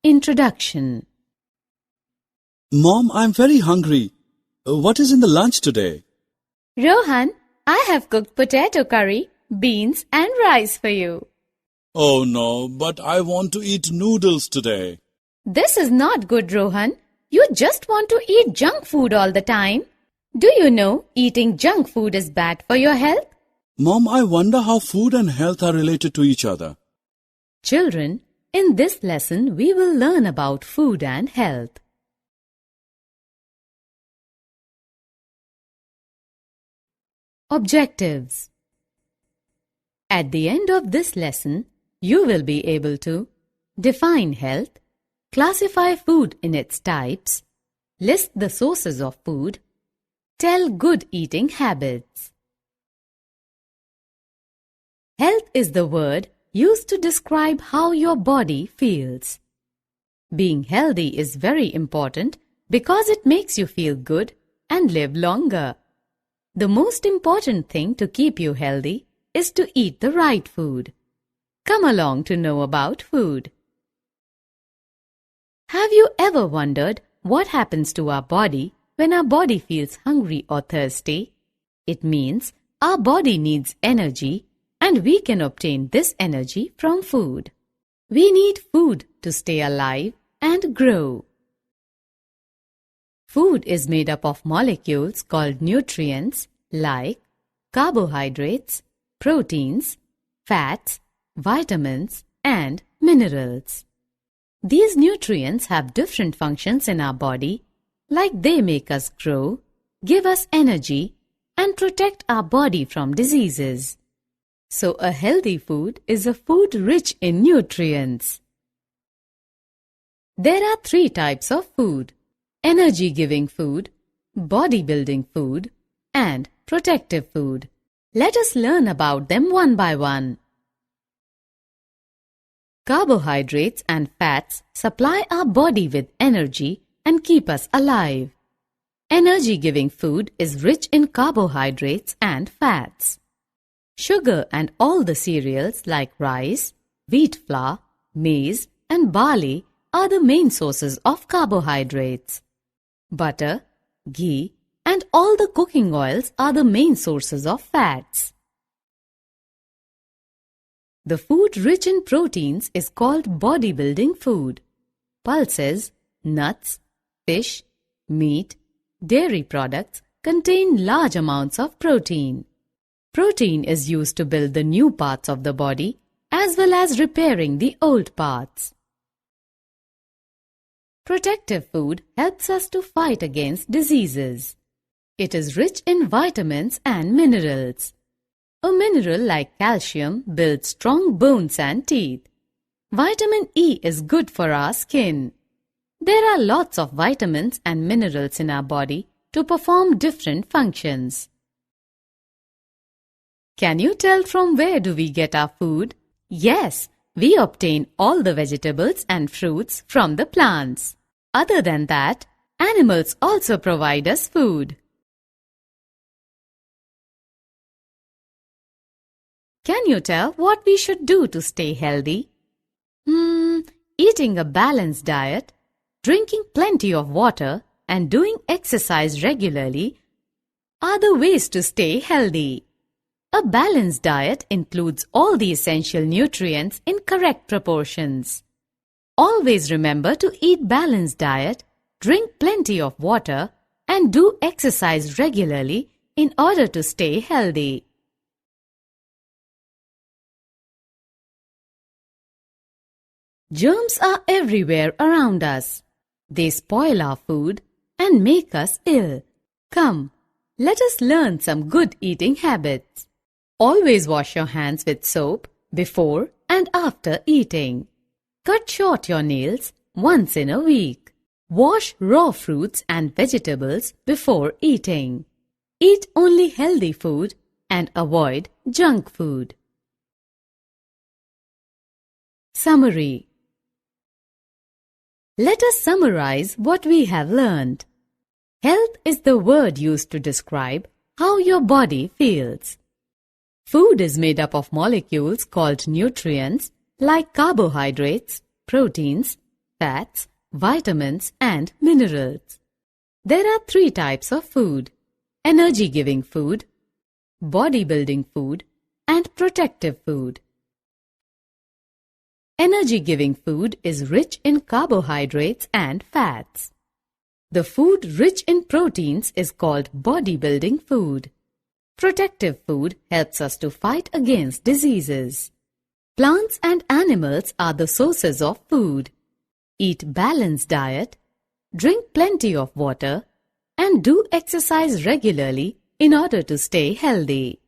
Introduction. Mom, I'm very hungry. What is in the lunch today? Rohan, I have cooked potato curry, beans and rice for you. Oh no, but I want to eat noodles today. This is not good, Rohan. You just want to eat junk food all the time. Do you know eating junk food is bad for your health? Mom, I wonder how food and health are related to each other. Children, in this lesson we will learn about food and health. Objectives. At the end of this lesson, you will be able to define health, classify food in its types, list the sources of food, tell good eating habits. Health is the word used to describe how your body feels. Being healthy is very important because it makes you feel good and live longer. The most important thing to keep you healthy is to eat the right food. Come along to know about food. Have you ever wondered what happens to our body when our body feels hungry or thirsty? It means our body needs energy and we can obtain this energy from food. We need food to stay alive and grow. Food is made up of molecules called nutrients like carbohydrates, proteins, fats, vitamins, and minerals. These nutrients have different functions in our body, like they make us grow, give us energy, and protect our body from diseases. So a healthy food is a food rich in nutrients. There are 3 types of food: energy-giving food, body-building food, and protective food. Let us learn about them one by one. Carbohydrates and fats supply our body with energy and keep us alive. Energy-giving food is rich in carbohydrates and fats. Sugar and all the cereals like rice, wheat flour, maize, and barley are the main sources of carbohydrates. Butter, ghee, and all the cooking oils are the main sources of fats. The food rich in proteins is called bodybuilding food. Pulses, nuts, fish, meat, dairy products contain large amounts of protein. Protein is used to build the new parts of the body as well as repairing the old parts. Protective food helps us to fight against diseases. It is rich in vitamins and minerals. A mineral like calcium builds strong bones and teeth. Vitamin E is good for our skin. There are lots of vitamins and minerals in our body to perform different functions. Can you tell from where do we get our food? Yes, we obtain all the vegetables and fruits from the plants. Other than that, animals also provide us food. Can you tell what we should do to stay healthy? Eating a balanced diet, drinking plenty of water, and doing exercise regularly are the ways to stay healthy. A balanced diet includes all the essential nutrients in correct proportions. Always remember to eat balanced diet, drink plenty of water, and do exercise regularly in order to stay healthy. Germs are everywhere around us. They spoil our food and make us ill. Come, let us learn some good eating habits. Always wash your hands with soap before and after eating. Cut short your nails once in a week. Wash raw fruits and vegetables before eating. Eat only healthy food and avoid junk food. Summary. Let us summarize what we have learned. Health is the word used to describe how your body feels. Food is made up of molecules called nutrients like carbohydrates, proteins, fats, vitamins and minerals. There are 3 types of food: energy-giving food, body-building food and protective food. Energy-giving food is rich in carbohydrates and fats. The food rich in proteins is called body-building food. Protective food helps us to fight against diseases. Plants and animals are the sources of food. Eat balanced diet, drink plenty of water, and do exercise regularly in order to stay healthy.